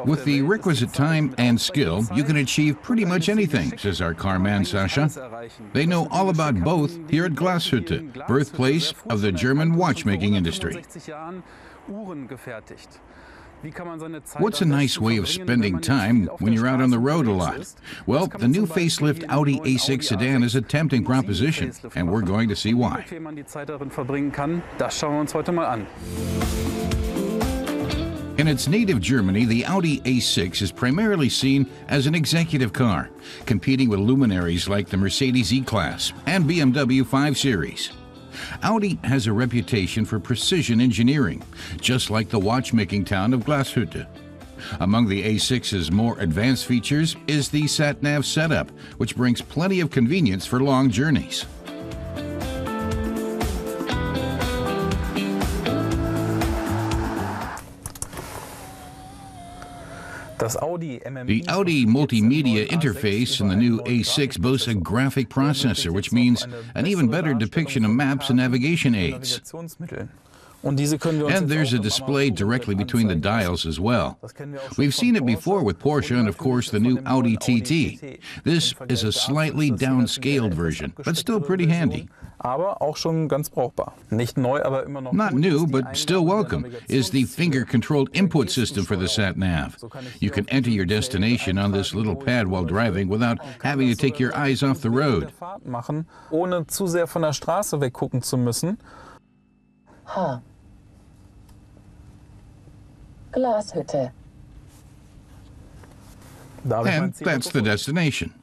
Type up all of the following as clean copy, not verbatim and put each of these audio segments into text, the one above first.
With the requisite time and skill, you can achieve pretty much anything, says our carman Sascha. They know all about both here at Glashütte, birthplace of the German watchmaking industry. What's a nice way of spending time when you're out on the road a lot? Well, the new facelift Audi A6 sedan is a tempting proposition, and we're going to see why. In its native Germany, the Audi A6 is primarily seen as an executive car, competing with luminaries like the Mercedes E-Class and BMW 5 Series. Audi has a reputation for precision engineering, just like the watchmaking town of Glashütte. Among the A6's more advanced features is the sat-nav setup, which brings plenty of convenience for long journeys. The Audi multimedia interface in the new A6 boasts a graphic processor, which means an even better depiction of maps and navigation aids. And there's a display directly between the dials as well. We've seen it before with Porsche and, of course, the new Audi TT. This is a slightly downscaled version, but still pretty handy. Not new, but still welcome, is the finger-controlled input system for the sat-nav. You can enter your destination on this little pad while driving without having to take your eyes off the road. Glashütte. And that's the destination.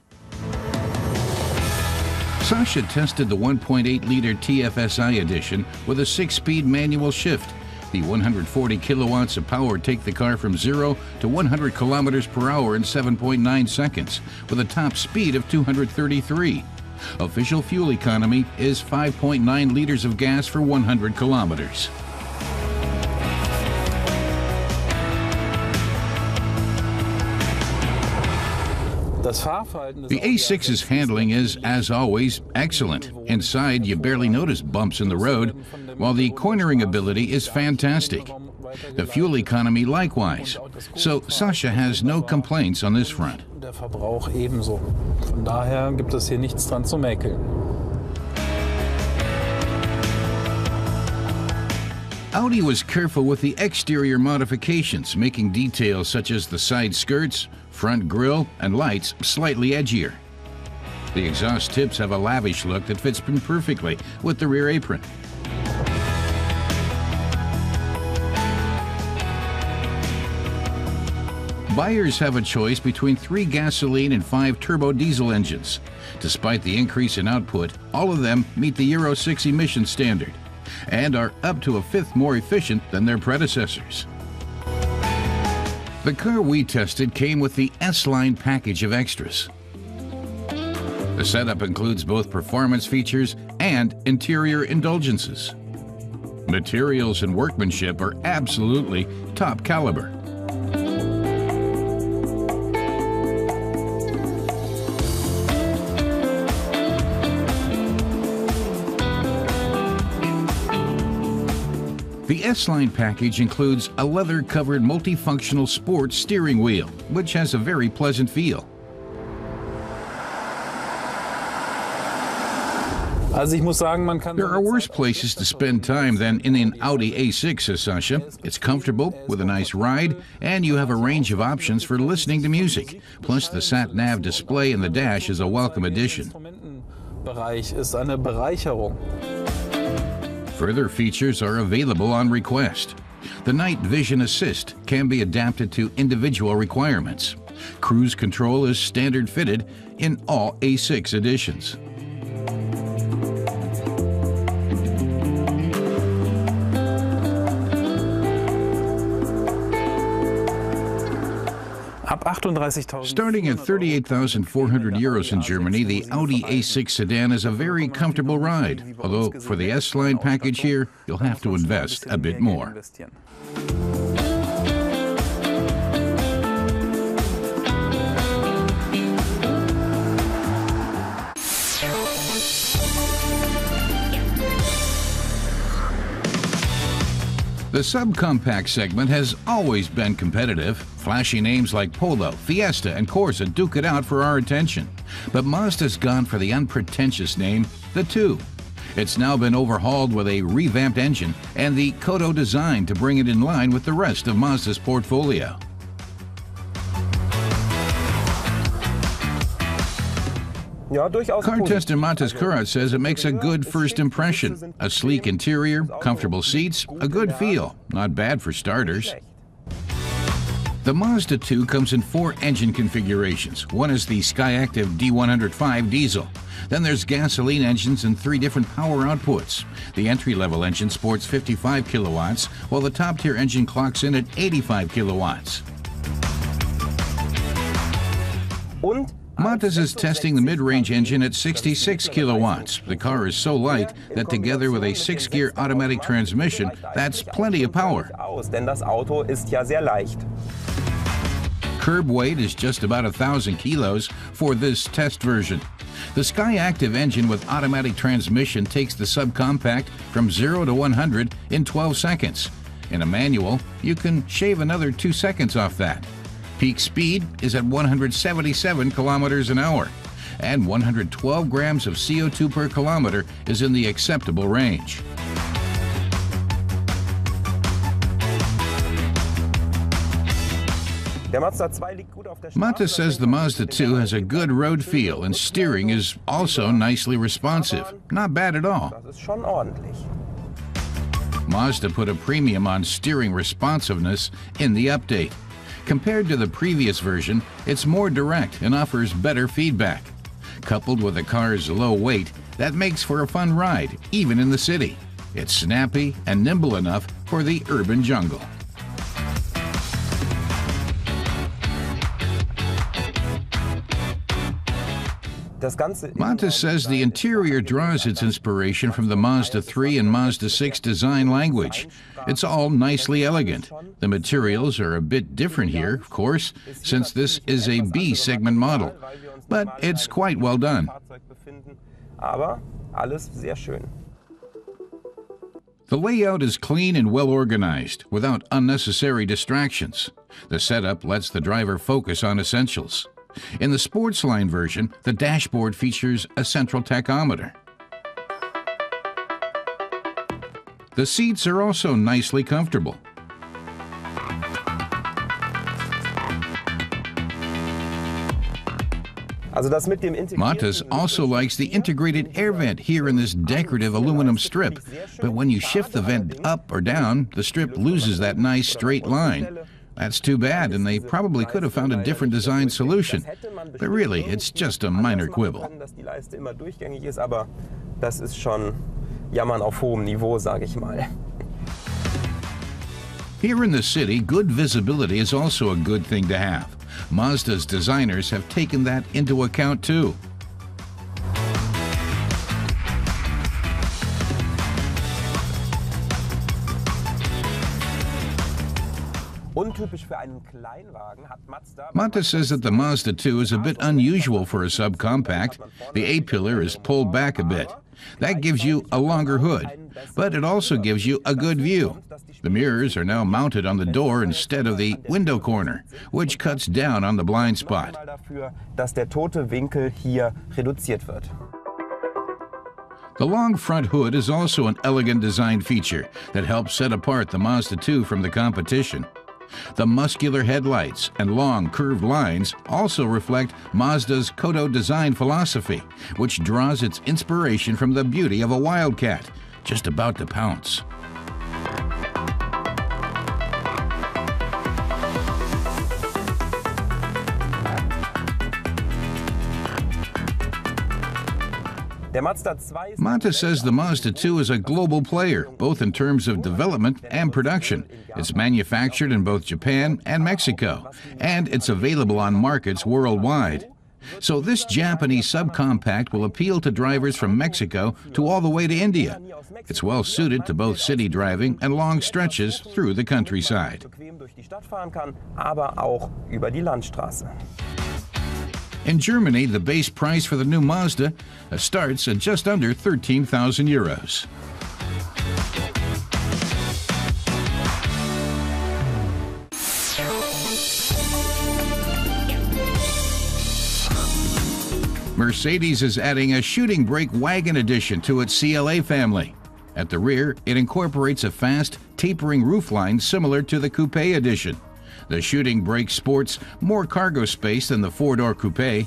Sascha tested the 1.8-liter TFSI edition with a 6-speed manual shift. The 140 kilowatts of power take the car from 0 to 100 kilometers per hour in 7.9 seconds, with a top speed of 233. Official fuel economy is 5.9 liters of gas for 100 kilometers. The A6's handling is, as always, excellent. Inside, you barely notice bumps in the road, while the cornering ability is fantastic. The fuel economy likewise, so Sascha has no complaints on this front. Audi was careful with the exterior modifications, making details such as the side skirts, front grille, and lights slightly edgier. The exhaust tips have a lavish look that fits in perfectly with the rear apron. Buyers have a choice between 3 gasoline and 5 turbo diesel engines. Despite the increase in output, all of them meet the Euro 6 emission standard and are up to a fifth more efficient than their predecessors. The car we tested came with the S-Line package of extras. The setup includes both performance features and interior indulgences. Materials and workmanship are absolutely top caliber. The S-Line package includes a leather-covered multifunctional sports steering wheel, which has a very pleasant feel. There are worse places to spend time than in an Audi A6, says Sascha. It's comfortable, with a nice ride, and you have a range of options for listening to music. Plus, the sat-nav display in the dash is a welcome addition. Further features are available on request. The night vision assist can be adapted to individual requirements. Cruise control is standard fitted in all A6 editions. Starting at 38,400 euros in Germany, the Audi A6 sedan is a very comfortable ride, although for the S-Line package here, you'll have to invest a bit more. The The subcompact segment has always been competitive. Flashy names like Polo, Fiesta, and Corsa duke it out for our attention. But Mazda's gone for the unpretentious name, the 2. It's now been overhauled with a revamped engine and the Kodo design to bring it in line with the rest of Mazda's portfolio. Car tester Matas Kurat says it makes a good first impression. A sleek interior, comfortable seats, a good feel. Not bad for starters. The Mazda 2 comes in 4 engine configurations. One is the Skyactiv D105 diesel. Then there's gasoline engines and 3 different power outputs. The entry-level engine sports 55 kilowatts, while the top-tier engine clocks in at 85 kilowatts. Matas is testing the mid-range engine at 66 kilowatts. The car is so light that together with a 6-gear automatic transmission, that's plenty of power. Curb weight is just about 1,000 kilos for this test version. The Skyactiv engine with automatic transmission takes the subcompact from 0 to 100 in 12 seconds. In a manual, you can shave another 2 seconds off that. Peak speed is at 177 kilometers an hour, and 112 grams of CO2 per kilometer is in the acceptable range. Matas says the Mazda 2 has a good road feel and steering is also nicely responsive. Not bad at all. Mazda put a premium on steering responsiveness in the update. Compared to the previous version, it's more direct and offers better feedback. Coupled with the car's low weight, that makes for a fun ride, even in the city. It's snappy and nimble enough for the urban jungle. Matas says the interior draws its inspiration from the Mazda 3 and Mazda 6 design language. It's all nicely elegant. The materials are a bit different here, of course, since this is a B-segment model, but it's quite well done. The layout is clean and well organized, without unnecessary distractions. The setup lets the driver focus on essentials. In the Sportsline version, the dashboard features a central tachometer. The seats are also nicely comfortable. Matas also likes the integrated air vent here in this decorative aluminum strip, but when you shift the vent up or down, the strip loses that nice straight line. That's too bad, and they probably could have found a different design solution. But really, it's just a minor quibble. Here in the city, good visibility is also a good thing to have. Mazda's designers have taken that into account too. Matas says that the Mazda 2 is a bit unusual for a subcompact. The A-pillar is pulled back a bit. That gives you a longer hood, but it also gives you a good view. The mirrors are now mounted on the door instead of the window corner, which cuts down on the blind spot. The long front hood is also an elegant design feature that helps set apart the Mazda 2 from the competition. The muscular headlights and long curved lines also reflect Mazda's Kodo design philosophy, which draws its inspiration from the beauty of a wildcat, just about to pounce. Matas says the Mazda 2 is a global player, both in terms of development and production. It's manufactured in both Japan and Mexico, and it's available on markets worldwide. So this Japanese subcompact will appeal to drivers from Mexico to all the way to India. It's well suited to both city driving and long stretches through the countryside. In Germany, the base price for the new Mazda starts at just under 13,000 euros. Mercedes is adding a shooting brake wagon addition to its CLA family. At the rear, it incorporates a fast, tapering roofline similar to the Coupe edition. The shooting brake sports more cargo space than the four-door Coupe.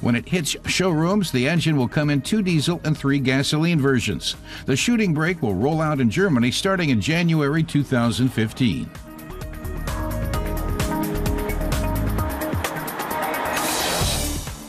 When it hits showrooms, the engine will come in 2 diesel and 3 gasoline versions. The shooting brake will roll out in Germany starting in January 2015.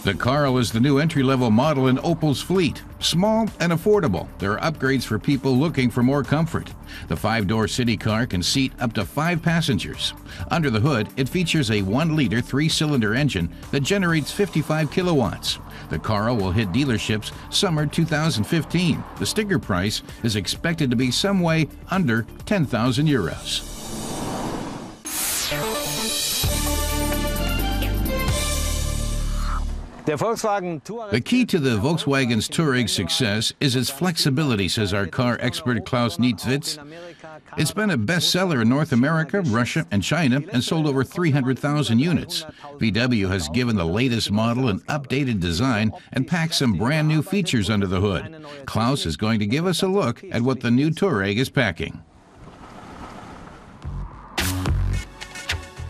The Karl is the new entry-level model in Opel's fleet. Small and affordable, there are upgrades for people looking for more comfort. The 5-door city car can seat up to 5 passengers. Under the hood, it features a 1-liter 3-cylinder engine that generates 55 kilowatts. The Karl will hit dealerships summer 2015. The sticker price is expected to be some way under 10,000 euros. The key to the Volkswagen's Touareg success is its flexibility, says our car expert Klaus Nietzwitz. It's been a bestseller in North America, Russia, and China, and sold over 300,000 units. VW has given the latest model an updated design and packed some brand new features under the hood. Klaus is going to give us a look at what the new Touareg is packing.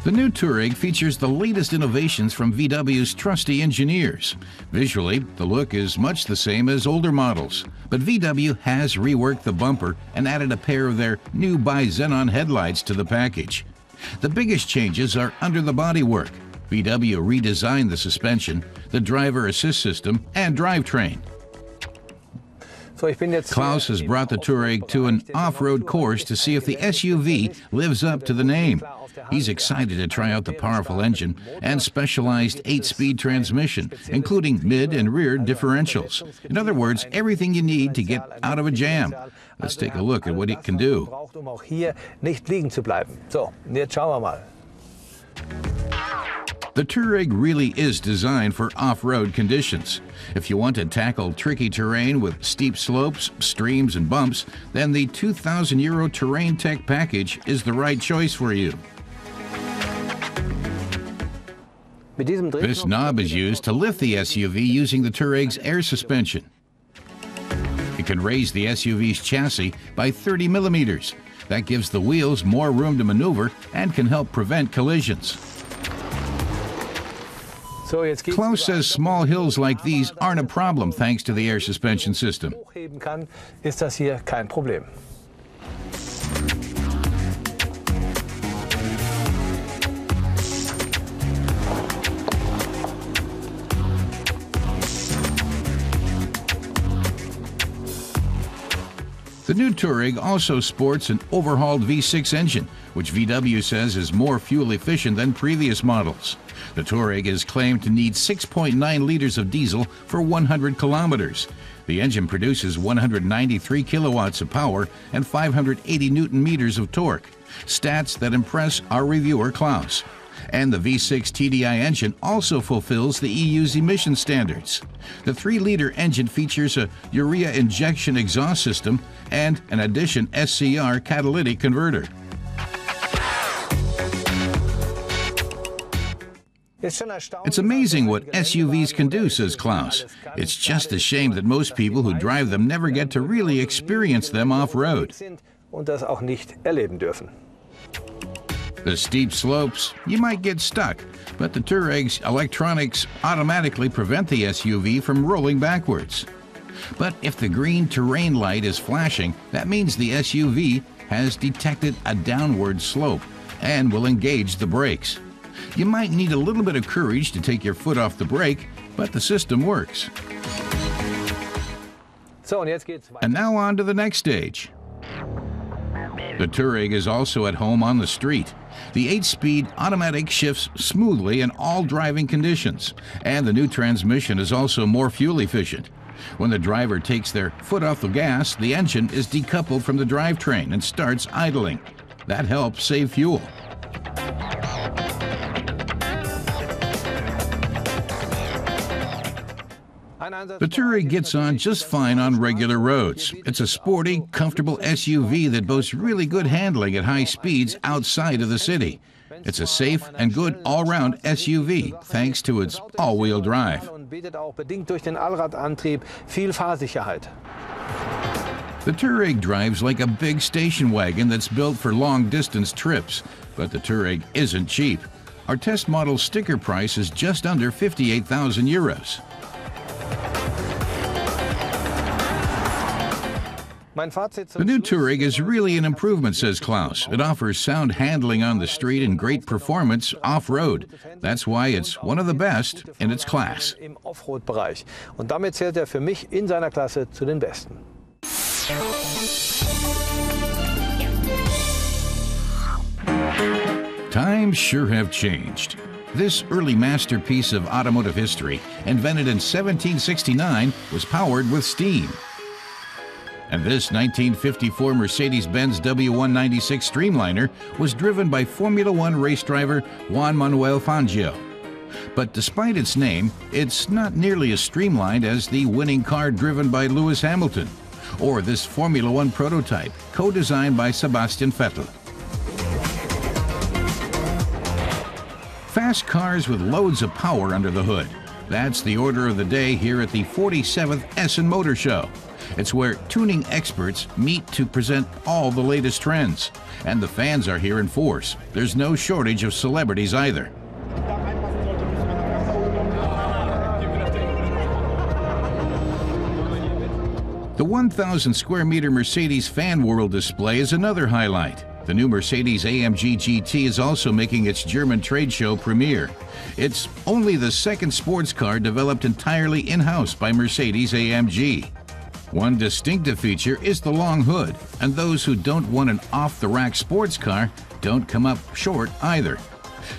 The new Touareg features the latest innovations from VW's trusty engineers. Visually, the look is much the same as older models, but VW has reworked the bumper and added a pair of their new bi-xenon headlights to the package. The biggest changes are under the bodywork. VW redesigned the suspension, the driver assist system, and drivetrain. Klaus has brought the Touareg to an off-road course to see if the SUV lives up to the name. He's excited to try out the powerful engine and specialized 8-speed transmission, including mid and rear differentials. In other words, everything you need to get out of a jam. Let's take a look at what it can do. The Touareg really is designed for off-road conditions. If you want to tackle tricky terrain with steep slopes, streams, and bumps, then the €2,000 Terrain Tech package is the right choice for you. This knob is used to lift the SUV using the Touareg's air suspension. It can raise the SUV's chassis by 30 millimeters. That gives the wheels more room to maneuver and can help prevent collisions. Klaus says small hills like these aren't a problem thanks to the air suspension system. The new Touareg also sports an overhauled V6 engine, which VW says is more fuel efficient than previous models. The Touareg is claimed to need 6.9 liters of diesel for 100 kilometers. The engine produces 193 kilowatts of power and 580 newton meters of torque, stats that impress our reviewer Klaus. And the V6 TDI engine also fulfills the EU's emission standards. The 3-liter engine features a urea injection exhaust system and an Addition SCR catalytic converter. It's amazing what SUVs can do, says Klaus. It's just a shame that most people who drive them never get to really experience them off-road. The steep slopes, you might get stuck, but the Touareg's electronics automatically prevent the SUV from rolling backwards. But if the green terrain light is flashing, that means the SUV has detected a downward slope and will engage the brakes. You might need a little bit of courage to take your foot off the brake, but the system works. And now on to the next stage. The Touareg is also at home on the street. The 8-speed automatic shifts smoothly in all driving conditions, and the new transmission is also more fuel efficient. When the driver takes their foot off the gas, the engine is decoupled from the drivetrain and starts idling. That helps save fuel. The Touareg gets on just fine on regular roads. It's a sporty, comfortable SUV that boasts really good handling at high speeds outside of the city. It's a safe and good all-round SUV thanks to its all-wheel drive. und bietet auch bedingt durch den Allradantrieb viel Fahrsicherheit. The Touareg drives like a big station wagon that's built for long-distance trips, but the Touareg isn't cheap. Our test model sticker price is just under 58,000 euros. The new Touareg is really an improvement, says Klaus. It offers sound handling on the street and great performance off-road. That's why it's one of the best in its class. Im Offroad-Bereich. Und damit zählt für mich in seiner Klasse zu den Besten. Times sure have changed. This early masterpiece of automotive history, invented in 1769, was powered with steam. And this 1954 Mercedes-Benz W196 Streamliner was driven by Formula One race driver Juan Manuel Fangio. But despite its name, it's not nearly as streamlined as the winning car driven by Lewis Hamilton, or this Formula One prototype, co-designed by Sebastian Vettel. Fast cars with loads of power under the hood. That's the order of the day here at the 47th Essen Motor Show. It's where tuning experts meet to present all the latest trends. And the fans are here in force. There's no shortage of celebrities either. The 1,000 square meter Mercedes Fan World display is another highlight. The new Mercedes-AMG GT is also making its German trade show premiere. It's only the second sports car developed entirely in-house by Mercedes-AMG. One distinctive feature is the long hood, and those who don't want an off-the-rack sports car don't come up short either.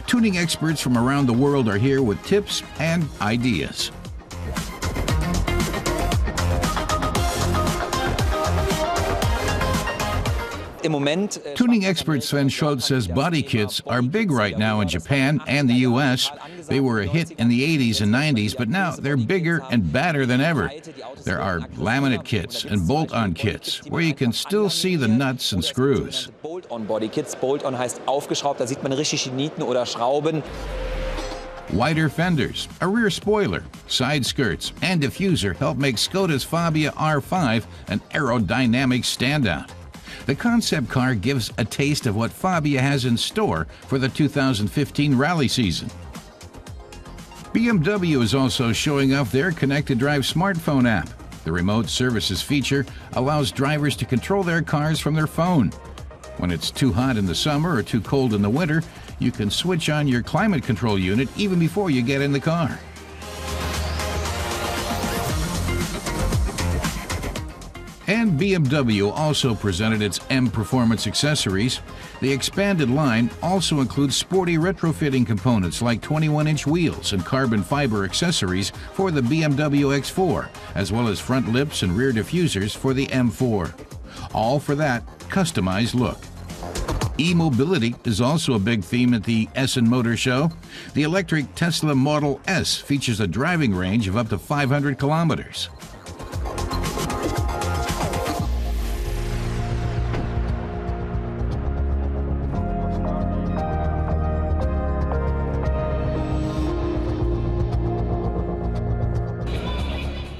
Tuning experts from around the world are here with tips and ideas. Tuning expert Sven Schultz says body kits are big right now in Japan and the US. They were a hit in the 80s and 90s, but now they're bigger and badder than ever. There are laminate kits and bolt-on kits where you can still see the nuts and screws. Bolt-on Body Kits. Bolt-on heißt aufgeschraubt, da sieht man richtig die Nieten oder Schrauben. Wider fenders, a rear spoiler, side skirts, and diffuser help make Škoda's Fabia R5 an aerodynamic standout. The concept car gives a taste of what Fabia has in store for the 2015 rally season. BMW is also showing off their connected drive smartphone app. The remote services feature allows drivers to control their cars from their phone. When it's too hot in the summer or too cold in the winter, you can switch on your climate control unit even before you get in the car. And BMW also presented its M Performance accessories. The expanded line also includes sporty retrofitting components like 21-inch wheels and carbon fiber accessories for the BMW X4, as well as front lips and rear diffusers for the M4. All for that customized look. E-mobility is also a big theme at the Essen Motor Show. The electric Tesla Model S features a driving range of up to 500 kilometers.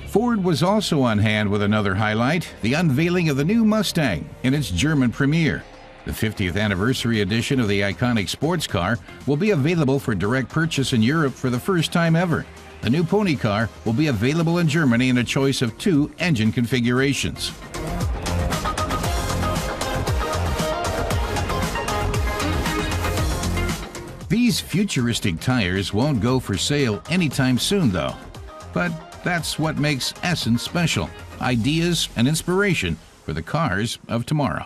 Ford was also on hand with another highlight, the unveiling of the new Mustang in its German premiere. The 50th anniversary edition of the iconic sports car will be available for direct purchase in Europe for the first time ever. The new pony car will be available in Germany in a choice of 2 engine configurations. These futuristic tires won't go for sale anytime soon, though. But that's what makes Essen special. Ideas and inspiration for the cars of tomorrow.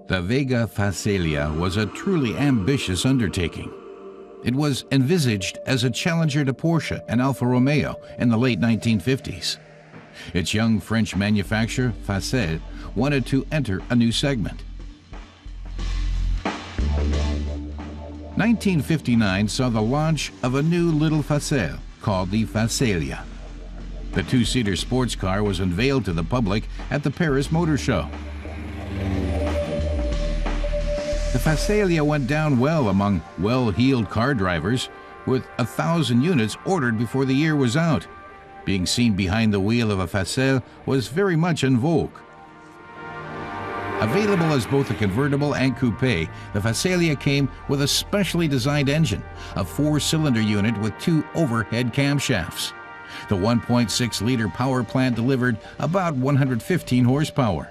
The Vega Facellia was a truly ambitious undertaking. It was envisaged as a challenger to Porsche and Alfa Romeo in the late 1950s. Its young French manufacturer, Facel, wanted to enter a new segment. 1959 saw the launch of a new little Facel called the Facellia. The 2-seater sports car was unveiled to the public at the Paris Motor Show. The The Facellia went down well among well-heeled car drivers, with 1,000 units ordered before the year was out. Being seen behind the wheel of a Facel was very much en vogue. Available as both a convertible and coupe, the Facellia came with a specially designed engine, a 4-cylinder unit with 2 overhead camshafts. The 1.6-liter power plant delivered about 115 horsepower.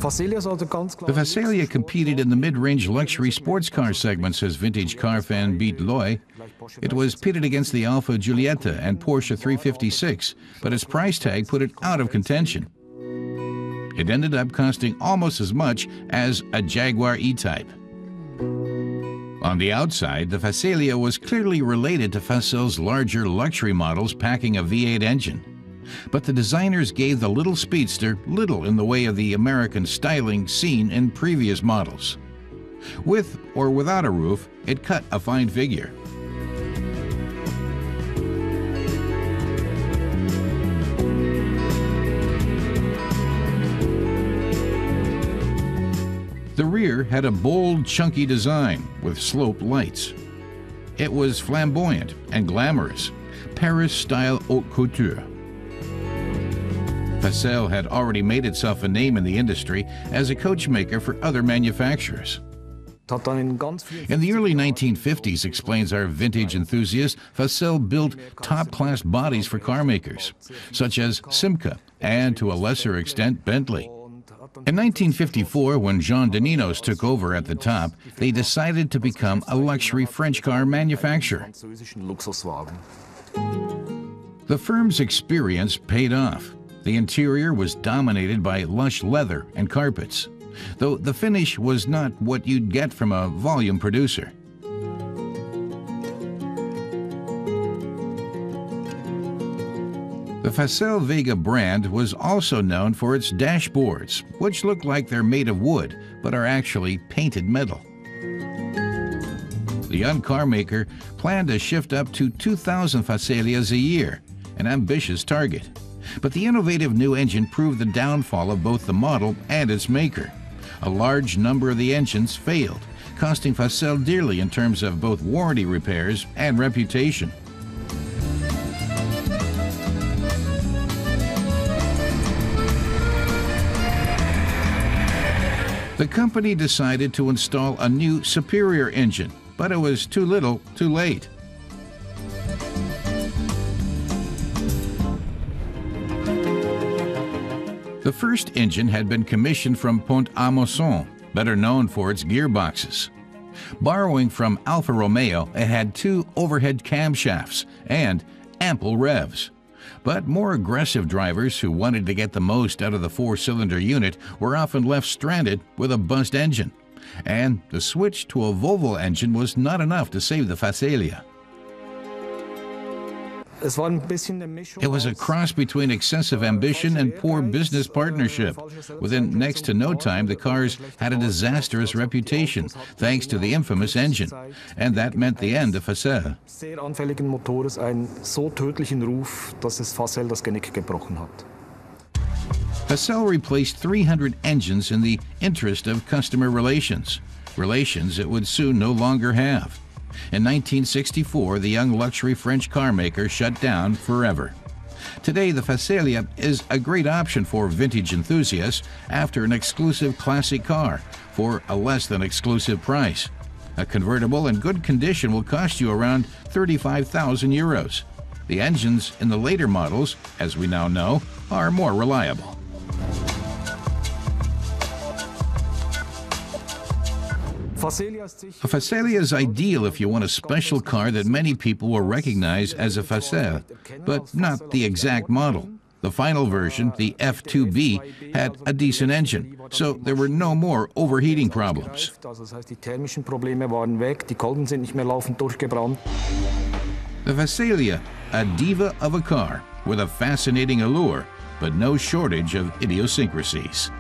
The Facellia competed in the mid-range luxury sports car segment, says vintage car fan Beat Loy. It was pitted against the Alfa Giulietta and Porsche 356, but its price tag put it out of contention. It ended up costing almost as much as a Jaguar E-Type. On the outside, the Facellia was clearly related to Facel's larger luxury models packing a V8 engine. But the designers gave the little speedster little in the way of the American styling seen in previous models. With or without a roof, it cut a fine figure. The rear had a bold, chunky design with sloped lights. It was flamboyant and glamorous, Paris-style haute couture. Facel had already made itself a name in the industry as a coachmaker for other manufacturers. In the early 1950s, explains our vintage enthusiast, Facel built top-class bodies for car makers, such as Simca and, to a lesser extent, Bentley. In 1954, when Jean Deninos took over at the top, they decided to become a luxury French car manufacturer. The firm's experience paid off. The interior was dominated by lush leather and carpets, though the finish was not what you'd get from a volume producer. The Facel Vega brand was also known for its dashboards, which look like they're made of wood, but are actually painted metal. The young car maker planned to shift up to 2,000 Facelias a year, an ambitious target. But the innovative new engine proved the downfall of both the model and its maker. A large number of the engines failed, costing Facel dearly in terms of both warranty repairs and reputation. The company decided to install a new superior engine, but it was too little, too late. The first engine had been commissioned from Pont-à-Mousson, better known for its gearboxes. Borrowing from Alfa Romeo, it had 2 overhead camshafts and ample revs. But more aggressive drivers who wanted to get the most out of the 4-cylinder unit were often left stranded with a bust engine. And the switch to a Volvo engine was not enough to save the Facellia. It was a cross between excessive ambition and poor business partnership. Within next to no time, the cars had a disastrous reputation, thanks to the infamous engine. And that meant the end of Facel. Facel replaced 300 engines in the interest of customer relations it would soon no longer have. In 1964, the young luxury French car maker shut down forever. Today, the Facellia is a great option for vintage enthusiasts after an exclusive classic car for a less than exclusive price. A convertible in good condition will cost you around 35,000 euros. The engines in the later models, as we now know, are more reliable. A Facellia is ideal if you want a special car that many people will recognize as a Facel, but not the exact model. The final version, the F2B, had a decent engine, so there were no more overheating problems. The Facellia, a diva of a car with a fascinating allure, but no shortage of idiosyncrasies.